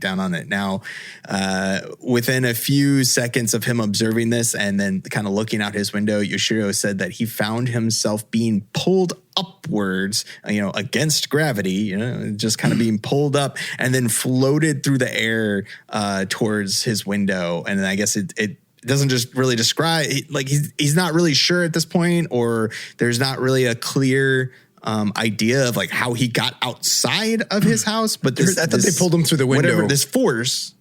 down on it. Now, within a few seconds of him observing this and then kind of looking out his window, Yoshiro said that he found himself being pulled upwards, against gravity, just kind of being pulled up and then floated through the air towards his window. And I guess it doesn't just really describe, like he's not really sure at this point, or there's not really a clear idea of like how he got outside of his house, but I thought they pulled him through the window. Whatever, this force.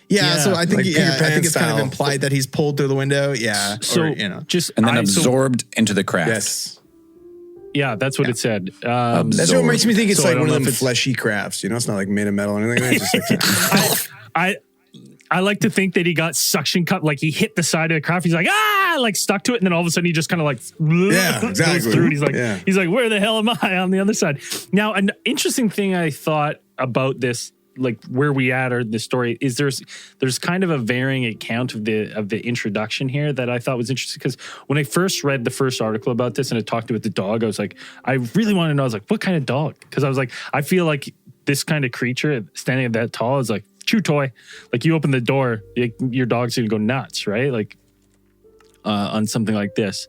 Yeah, so I think I think it's kind of implied that he's pulled through the window. Yeah, so just and then absorbed into the craft. Yes. Yeah, that's what it said. That's what makes me think it's like one of them fleshy crafts. It's not like made of metal or anything. It's just like I like to think that he got suction cup, like he hit the side of the craft. He's like, like stuck to it. And then all of a sudden he just kind of like, goes through. And he's like, where the hell am I on the other side? Now, an interesting thing I thought about this, like where we at or the story is there's kind of a varying account of the introduction here that I thought was interesting. Because when I first read the first article about this and it talked about the dog, I was like, I really want to know, I was like, what kind of dog? Because I was like, I feel like this kind of creature standing at that tall is like, chew toy. Like you open the door, your dog's gonna go nuts, right? Like on something like this.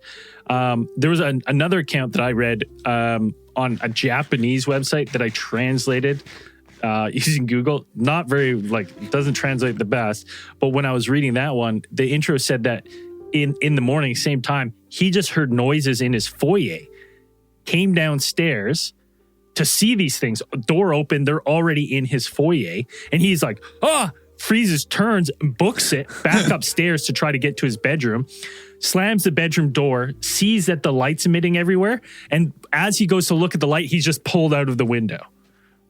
There was another account that I read on a Japanese website that I translated using Google. Not very, doesn't translate the best. But when I was reading that one, the intro said that in the morning, same time, he just heard noises in his foyer, came downstairs to see these things. Door open, they're already in his foyer. And he's like, freezes, turns, books it back upstairs to try to get to his bedroom, slams the bedroom door, sees that the light's emitting everywhere. And as he goes to look at the light, he's just pulled out of the window.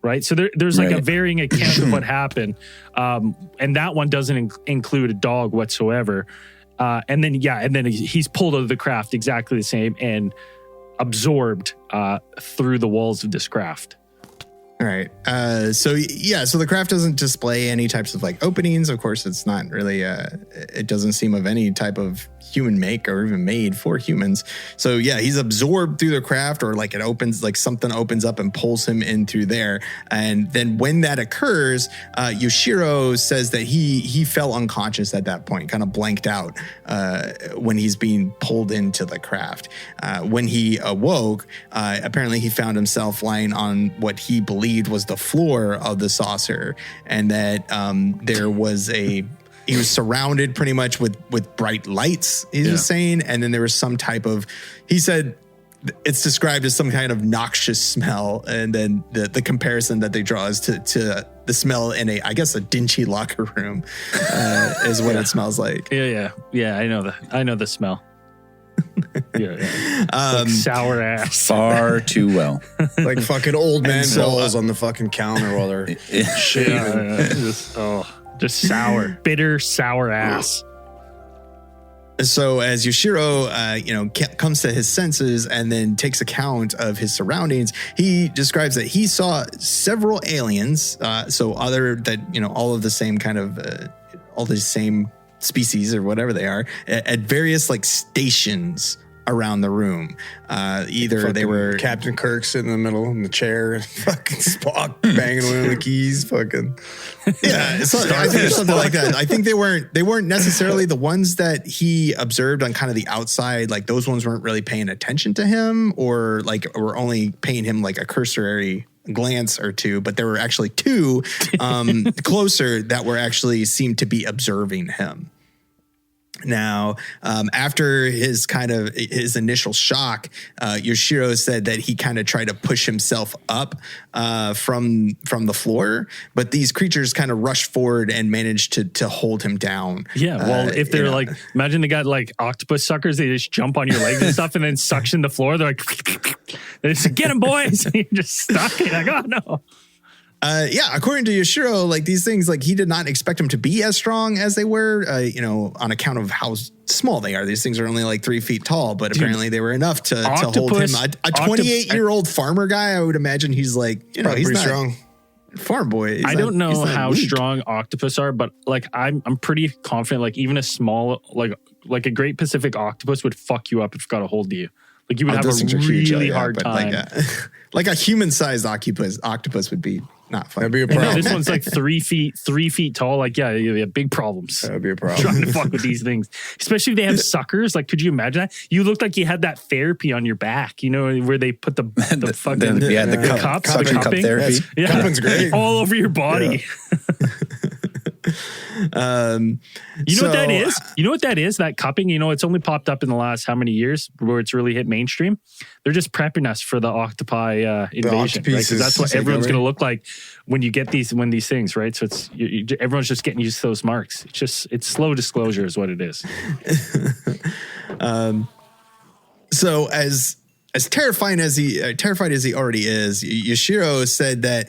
Right. So there's like a varying account of what happened. And that one doesn't include a dog whatsoever. And then he's pulled out of the craft exactly the same and absorbed through the walls of this craft. All right. So the craft doesn't display any types of like openings. Of course, it's not really, it doesn't seem of any type of human make or even made for humans. So yeah, he's absorbed through the craft, or like it opens, like something opens up and pulls him in through there. And then when that occurs, Yoshiro says that he fell unconscious at that point, kind of blanked out when he's being pulled into the craft. When he awoke, apparently he found himself lying on what he believed was the floor of the saucer, and that there was he was surrounded pretty much with bright lights, he was saying, and then there was some type of, he said it's described as some kind of noxious smell, and then the comparison that they draw is to the smell in a dingy locker room is what it smells like. Yeah, I know the smell. Like sour ass. Far too well. Like fucking old man balls on the fucking counter while they're shaving. Just sour, bitter, sour ass. So as Yoshiro, comes to his senses and then takes account of his surroundings, he describes that he saw several aliens. So other that, all of the same kind of, all the same species or whatever they are at various like stations around the room. Either fucking they were Captain Kirk sitting in the middle in the chair, and fucking Spock banging away on the keys, fucking I think something like that. I think they weren't necessarily the ones that he observed on kind of the outside. Like those ones weren't really paying attention to him, or like were only paying him like a cursory glance or two, but there were actually two closer that were actually seemed to be observing him. Now, after his initial shock, Yoshiro said that he kind of tried to push himself up from the floor, but these creatures kind of rushed forward and managed to hold him down. Yeah, well, if they're like, imagine they got like octopus suckers, they just jump on your legs and stuff and then suction the floor. They're like, they just get him, boys. And you're just stuck. You're like, oh no. According to Yoshiro, like these things, like he did not expect them to be as strong as they were, on account of how small they are. These things are only like 3 feet tall, but apparently they were enough to hold him. A 28-year-old farmer guy, I would imagine he's like, he's pretty not strong. Farm boy. I don't know how strong octopus are, but like I'm pretty confident, like even a small, like a Great Pacific octopus would fuck you up if it got a hold of you. Like you would have a really hard time. Like a human-sized octopus would be not fun. That'd be a problem. This one's like 3 feet tall. Like, yeah, you have big problems. That'd be a problem. Trying to fuck with these things, especially if they have suckers. Like, could you imagine that? You looked like you had that therapy on your back. You know, where they put the fucking the cups, the cupping. cup therapy. Yeah. Cupping's great. All over your body. You know what that is? You know what that is? That cupping, you know, it's only popped up in the last how many years where it's really hit mainstream. They're just prepping us for the octopi invasion, right? 'Cause that's what everyone's going to look like when you get these things, right? So it's everyone's just getting used to those marks. It's slow disclosure is what it is. So as terrified as he already is, Yoshiro said that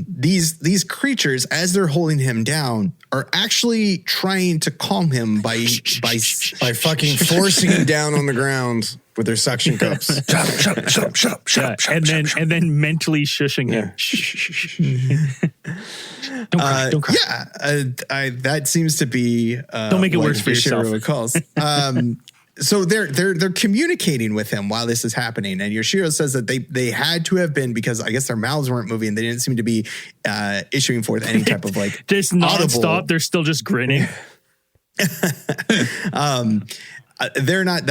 these creatures, as they're holding him down, are actually trying to calm him by fucking forcing him down on the ground with their suction cups. Shut up, and then mentally shushing him. Don't cry. Yeah, that seems to be don't make it worse for yourself. Recalls. So they're communicating with him while this is happening, and Yoshiro says that they had to have been, because I guess their mouths weren't moving. They didn't seem to be issuing forth any type of like just nonstop. They're still just grinning. They're not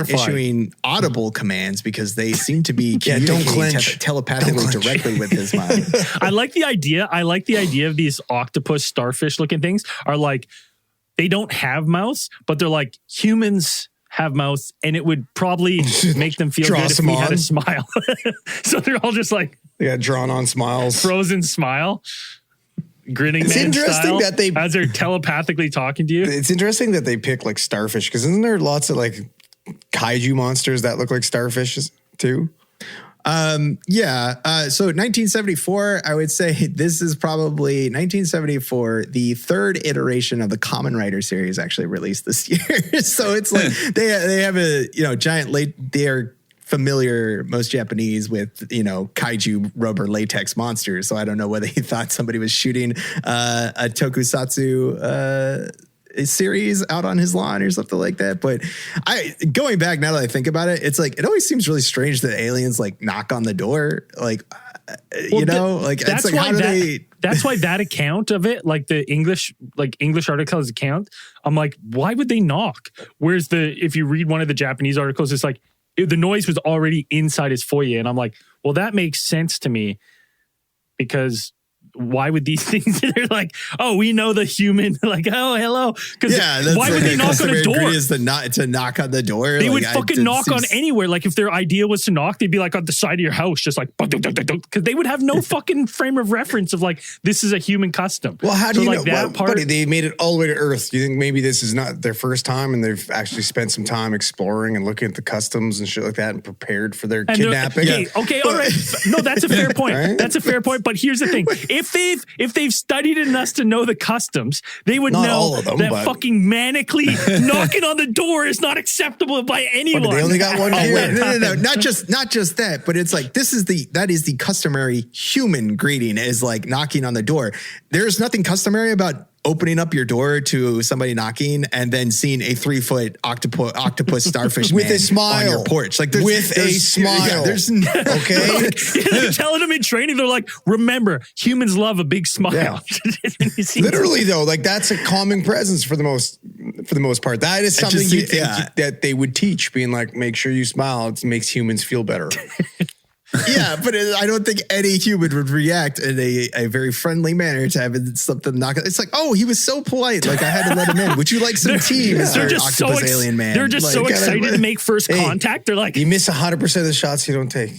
issuing audible commands because they seem to be communicating telepathically directly with his mind. I like the idea of these octopus starfish looking things are like, they don't have mouths, but they're like, humans have mouths, and it would probably make them feel good if we had a smile. So they're all just like, drawn on smiles, frozen smile, grinning man style, that as they're telepathically talking to you. It's interesting that they pick like starfish, because isn't there lots of like kaiju monsters that look like starfishes too? So 1974, I would say this is probably 1974. The third iteration of the Kamen Rider series actually released this year. So it's like they have a giant they're familiar, most Japanese, with kaiju rubber latex monsters. So I don't know whether he thought somebody was shooting a tokusatsu a series out on his lawn or something like that. But going back now that I think about it, it's like, it always seems really strange that aliens like knock on the door. Like, that's like, why that's why that account of it, like the English articles account, I'm like, why would they knock? Whereas if you read one of the Japanese articles, it's like the noise was already inside his foyer. And I'm like, well, that makes sense to me, because why would these things? They're like, oh, we know the human. Like, oh, hello. Because why would they knock on a door? Is to knock on the door. They would fucking knock on anywhere. Like, if their idea was to knock, they'd be like on the side of your house, just like, because they would have no fucking frame of reference of like, this is a human custom. Well, how do you know? That part, buddy, they made it all the way to Earth. Do you think maybe this is not their first time, and they've actually spent some time exploring and looking at the customs and shit like that, and prepared for their kidnapping? Okay, all right. No, that's a fair point. Right? That's a fair point. But here's the thing: if they've studied enough to know the customs, they would know that fucking manically knocking on the door is not acceptable by anyone. But they only got one gear. No. Not just that, but it's like, that is the customary human greeting, is like knocking on the door. There's nothing customary about opening up your door to somebody knocking and then seeing a 3-foot octopus starfish with a smile on your porch, like with a smile. Yeah, there's okay. They're telling them in training. They're like, remember, humans love a big smile. Yeah. Literally though, like that's a calming presence for the most part. That is something you think that they would teach, being like, make sure you smile. It makes humans feel better. Yeah, but I don't think any human would react in a very friendly manner to having something knock. It's like, oh, he was so polite. Like, I had to let him in. Would you like some tea, Mr. Octopus Alien Man? They're just so excited to make first contact. They're like, you miss 100% of the shots you don't take.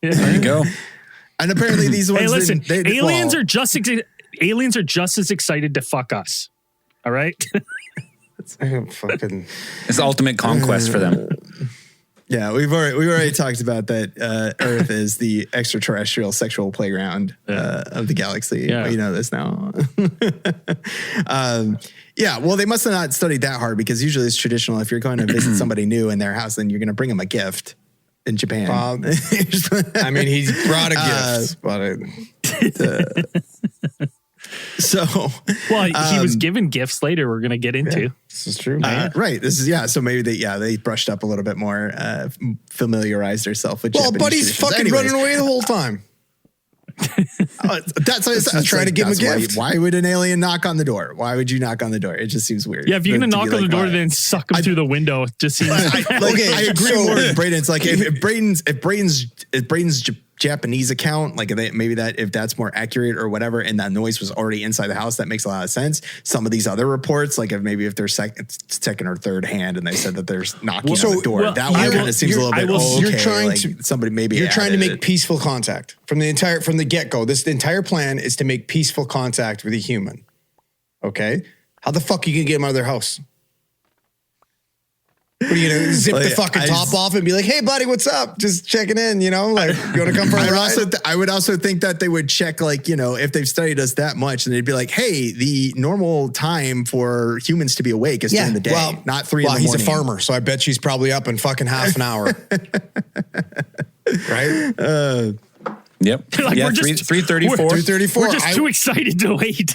Yeah. There you go. And apparently these ones. Hey, listen, aliens are just as excited to fuck us. All right. It's the ultimate conquest for them. Yeah, we've already talked about that. Earth is the extraterrestrial sexual playground of the galaxy. Yeah. You know this now. Well, they must have not studied that hard, because usually it's traditional. If you're going to visit somebody new in their house, then you're going to bring them a gift. In Japan, I mean, he brought a gift, So, well, he was given gifts later. We're going to get into. This is true. Right. This is, so maybe they brushed up a little bit more, familiarized herself with Japanese Buddy's fucking running away the whole time. That's trying to give him a gift. Why would an alien knock on the door? Why would you knock on the door? It just seems weird. Yeah, if you're going to knock on the door, then suck him through the window. It just seems I agree more with Braden's. Like if Braden's Japanese account, like if that's more accurate or whatever, and that noise was already inside the house, that makes a lot of sense. Some of these other reports, like if they're second or third hand, and they said that there's knocking on the door, that one kind of seems a little bit You're trying somebody maybe you're trying to make peaceful contact from the get go. The entire plan is to make peaceful contact with a human. Okay, how the fuck are you gonna get them out of their house? What are you gonna zip the fucking top off and be like, "Hey, buddy, what's up? Just checking in." You know, like you want to come for a ride? I would also think that they would check, like, if they've studied us that much, and they'd be like, "Hey, the normal time for humans to be awake is during the day, not 3 in the morning." He's a farmer, so I bet she's probably up in fucking half an hour, right? Yep. Like, yeah, we're just 3:34. 3:34. We're just too excited to wait.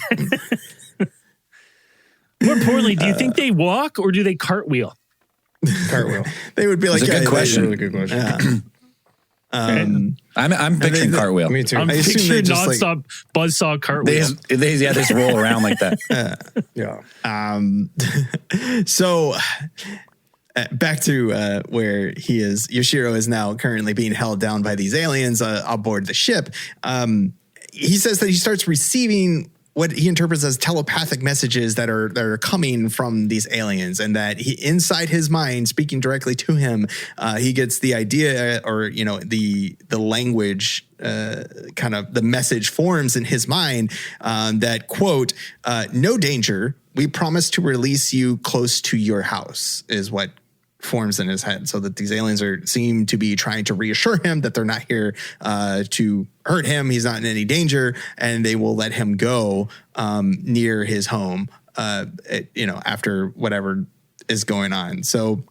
More importantly, do you think they walk or do they cartwheel? Cartwheel. They would be like, That's a good question. Really good question. Yeah. I'm picturing cartwheel. Me too. I'm picturing nonstop buzzsaw cartwheel. They just roll around like that. Yeah. So back to where he is. Yoshiro is now currently being held down by these aliens aboard the ship. He says that he starts receiving what he interprets as telepathic messages that are coming from these aliens, and that he, inside his mind, speaking directly to him, he gets the idea, or the language, kind of the message forms in his mind, that quote, "No danger. We promise to release you close to your house," is what forms in his head. So that these aliens seem to be trying to reassure him that they're not here to hurt him. He's not in any danger, and they will let him go near his home, after whatever is going on. So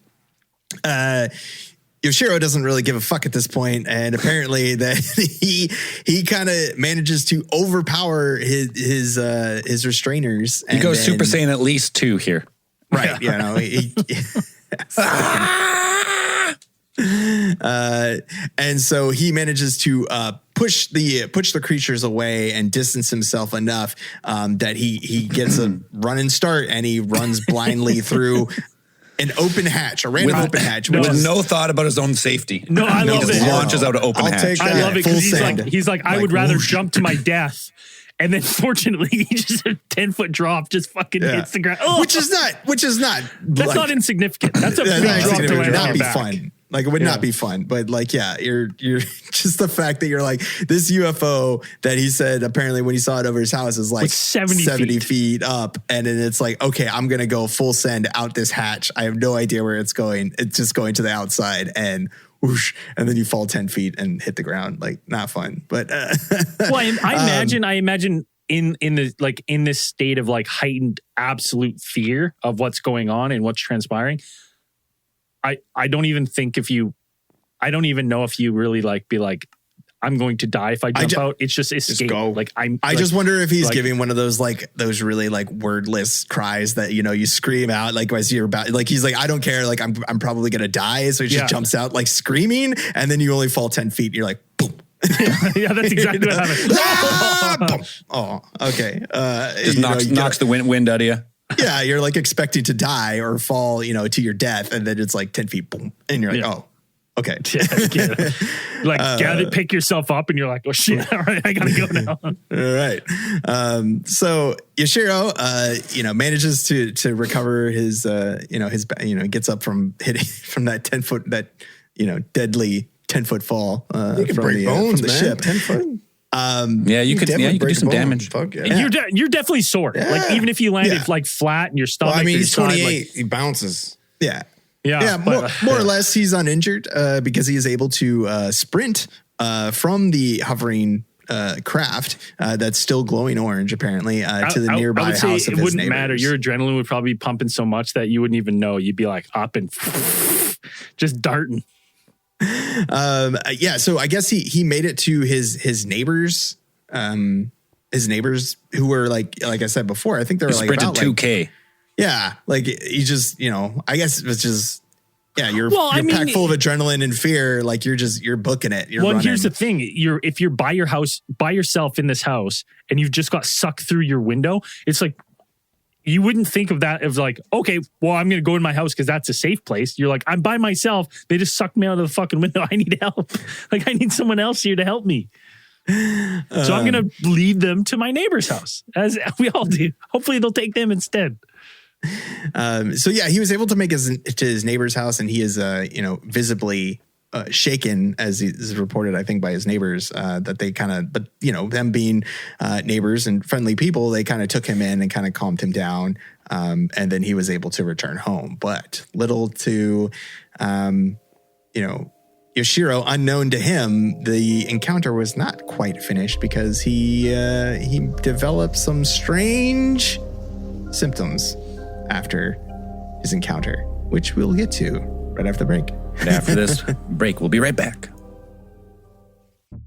Yoshiro doesn't really give a fuck at this point, and apparently that he kind of manages to overpower his restrainers. He goes Super Saiyan at least 2 here. Right. And so he manages to push the creatures away and distance himself enough that he gets a running start, and he runs blindly through an open hatch, a random open hatch, with no thought about his own safety. No, I love it. Launches out an open hatch. I love it because he's like, I would rather jump to my death. And then fortunately, he just a 10-foot drop just fucking hits the ground. Oh. Which is not that's not insignificant. That's a big drop to land on your back. Fun. Like, it would not be fun, but like, you're just the fact that you're like, this UFO that he said apparently when he saw it over his house is like 70 feet up. And then it's like, okay, I'm going to go full send out this hatch. I have no idea where it's going. It's just going to the outside, and whoosh, and then you fall 10 feet and hit the ground. Like, not fun, but well, I imagine in this state of like heightened absolute fear of what's going on and what's transpiring, I don't even know if you really like be like, I'm going to die if I jump out. It's just escape. Just go. Like I just wonder if he's giving one of those those really wordless cries that you scream out like as you're about, like he's like, I don't care, like I'm probably gonna die, so he just jumps out like screaming, and then you only fall 10 feet and you're like, boom. Yeah, that's exactly what happened. Oh, okay. Just knocks the wind out of you. Yeah, you're like expecting to die or fall, to your death, and then it's like 10 feet, boom, and you're like, oh, okay. Pick yourself up, and you're like, oh shit, all right, I gotta go now. All right. So Yoshiro, manages to recover his, gets up from hitting from that 10-foot, deadly 10-foot fall you can break bones, from the ship. 10 foot. You could do some damage. Fuck yeah. You're definitely sore. Yeah. Like even if you landed like flat in your stomach. Well, I mean, he's 28. Side, he bounces. Yeah. Yeah. More or less, he's uninjured because he is able to sprint from the hovering craft that's still glowing orange, apparently, to the nearby I would say house of it his wouldn't neighbors. matter. Your adrenaline would probably be pumping so much that you wouldn't even know. You'd be like up and just darting. So I guess he made it to his neighbor's his neighbors who were like I said before, I think they were like about 2K. Yeah, like you just, I guess it's just, you're packed full of adrenaline and fear. Like you're booking it. You're running. Here's the thing: if you're by yourself in this house and you've just got sucked through your window, it's like you wouldn't think of that as like, okay, well, I'm going to go in my house because that's a safe place. You're like, I'm by myself. They just sucked me out of the fucking window. I need help. Like I need someone else here to help me. So I'm going to lead them to my neighbor's house, as we all do. Hopefully they'll take them instead. He was able to make it to his neighbor's house, and he is, visibly shaken, as is reported, I think, by his neighbors, that they kind of, but them being neighbors and friendly people, they kind of took him in and kind of calmed him down, and then he was able to return home. But little to, Yoshiro, unknown to him, the encounter was not quite finished because he developed some strange symptoms after his encounter, which we'll get to right after the break. And after this break, we'll be right back.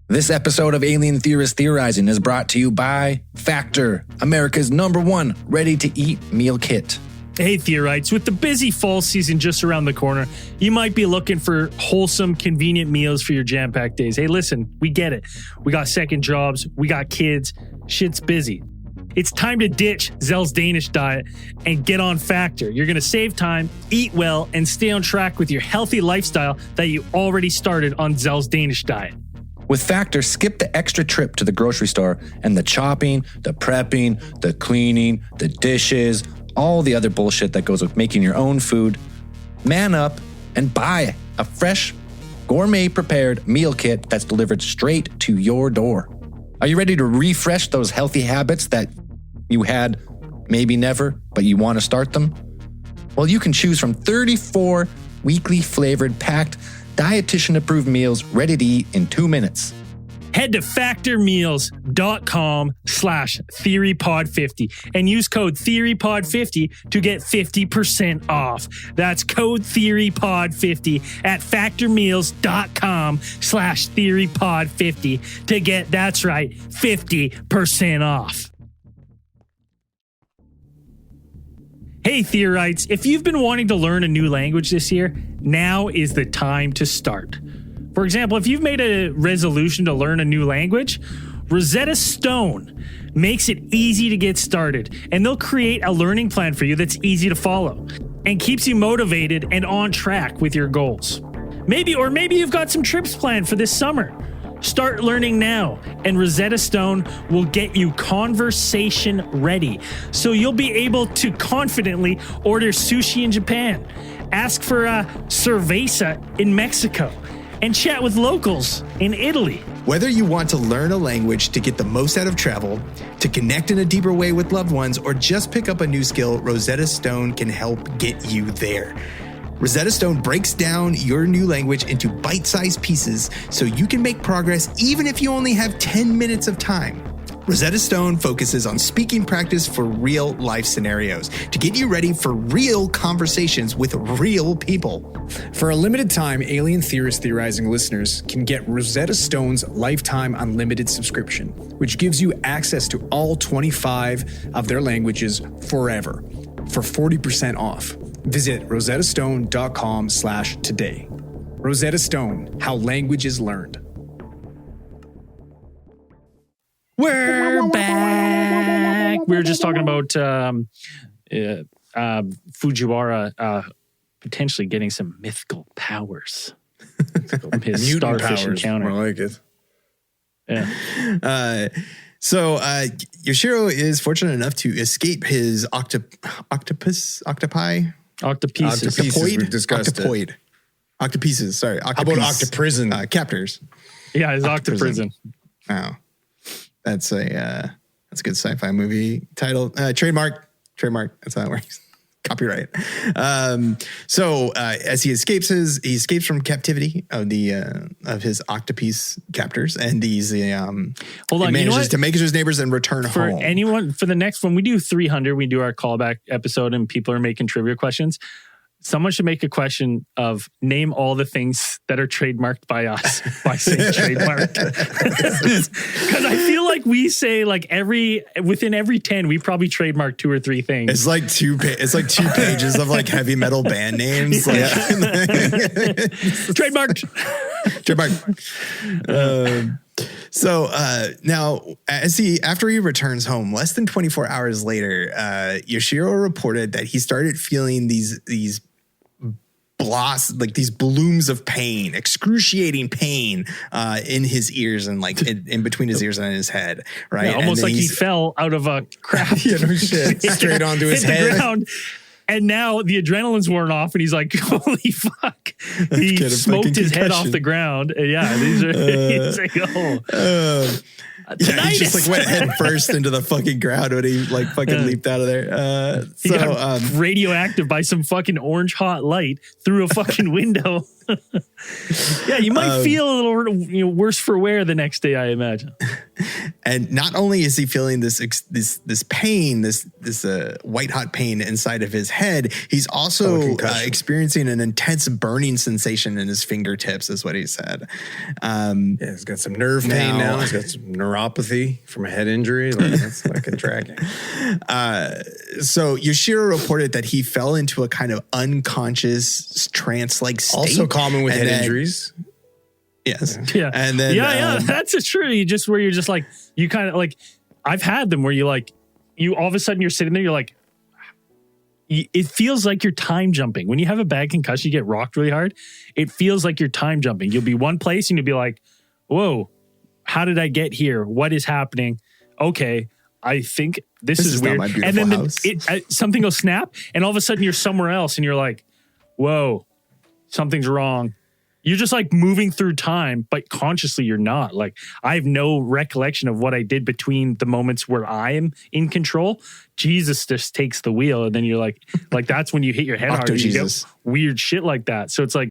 This episode of Alien Theorist Theorizing is brought to you by Factor, America's #1 ready-to-eat meal kit. Hey, Theorites, with the busy fall season just around the corner, you might be looking for wholesome, convenient meals for your jam-packed days. Hey, listen, we get it. We got second jobs, we got kids, shit's busy. It's time to ditch Zell's Danish diet and get on Factor. You're going to save time, eat well, and stay on track with your healthy lifestyle that you already started on Zell's Danish diet. With Factor, skip the extra trip to the grocery store and the chopping, the prepping, the cleaning, the dishes, all the other bullshit that goes with making your own food. Man up and buy a fresh, gourmet-prepared meal kit that's delivered straight to your door. Are you ready to refresh those healthy habits that you had maybe never, but you want to start them? Well, you can choose from 34 weekly flavored, packed, dietitian-approved meals ready to eat in 2 minutes. Head to factormeals.com/theorypod50 and use code theorypod50 to get 50% off. That's code theorypod50 at factormeals.com/theorypod50 to get, that's right, 50% off. Hey, Theorites, if you've been wanting to learn a new language this year, now is the time to start. For example, if you've made a resolution to learn a new language, Rosetta Stone makes it easy to get started, and they'll create a learning plan for you that's easy to follow and keeps you motivated and on track with your goals. Maybe you've got some trips planned for this summer. Start learning now, and Rosetta Stone will get you conversation ready, so you'll be able to confidently order sushi in Japan, ask for a cerveza in Mexico, and chat with locals in Italy. Whether you want to learn a language to get the most out of travel, to connect in a deeper way with loved ones, or just pick up a new skill, Rosetta Stone can help get you there. Rosetta Stone breaks down your new language into bite-sized pieces so you can make progress even if you only have 10 minutes of time. Rosetta Stone focuses on speaking practice for real life scenarios to get you ready for real conversations with real people. For a limited time, Alien Theorist Theorizing listeners can get Rosetta Stone's lifetime unlimited subscription, which gives you access to all 25 of their languages forever for 40% off. Visit rosettastone.com/today. Rosetta Stone, how language is learned. We're back. We were just talking about Fujiwara potentially getting some mythical powers. From his starfish encounter. More like it. Yeah. Yoshiro is fortunate enough to escape his octopuses. We've discussed it. Octopuses. Sorry. How about octoprison? Captors. Yeah, his octoprison. Wow. That's a good sci-fi movie title. Trademark. That's how it works. Copyright. As he escapes from captivity of his octopus captors, and these hold on, manages to make it to his neighbors and return home. For the next one, we do 300. We do our callback episode, and people are making trivia questions. Someone should make a question of name all the things that are trademarked by us by saying trademarked. Because I feel like like we say like within every 10, we probably trademark 2 or 3 things. It's like 2 pages of like heavy metal band names. Yeah. Trademarked. So now, after he returns home, less than 24 hours later, Yoshiro reported that he started feeling these these blooms of pain, excruciating pain in his ears and like in between his ears and his head, right? Yeah, almost like he fell out of a craft. Yeah, no shit. Straight onto his head. The ground. And now the adrenaline's worn off, and he's like, "Holy fuck!" He smoked his head off the ground. And yeah, these are. He's like, yeah, he just like went head first into the fucking ground when he like fucking leaped out of there. He got radioactive by some fucking orange hot light through a fucking window. Yeah, you might feel a little worse for wear the next day, I imagine. And not only is he feeling this pain, this white hot pain inside of his head, he's also experiencing an intense burning sensation in his fingertips, is what he said. He's got some nerve pain now. He's got some neuropathy from a head injury. Like, that's fucking tracking. So Yoshiro reported that he fell into a kind of unconscious trance-like state. Also common with head injuries. Yes. Yeah. And then that's true. You're just like, you kind of like, I've had them where you all of a sudden you're sitting there, you're like, it feels like you're time jumping. When you have a bad concussion, you get rocked really hard. It feels like you're time jumping. You'll be one place and you'll be like, whoa, how did I get here? What is happening? Okay. I think this is weird. And then something will snap and all of a sudden you're somewhere else and you're like, whoa, something's wrong. You're just like moving through time, but consciously you're not. Like, I have no recollection of what I did between the moments where I am in control. Jesus just takes the wheel, and then you're like that's when you hit your head hard and you get weird shit like that. So it's like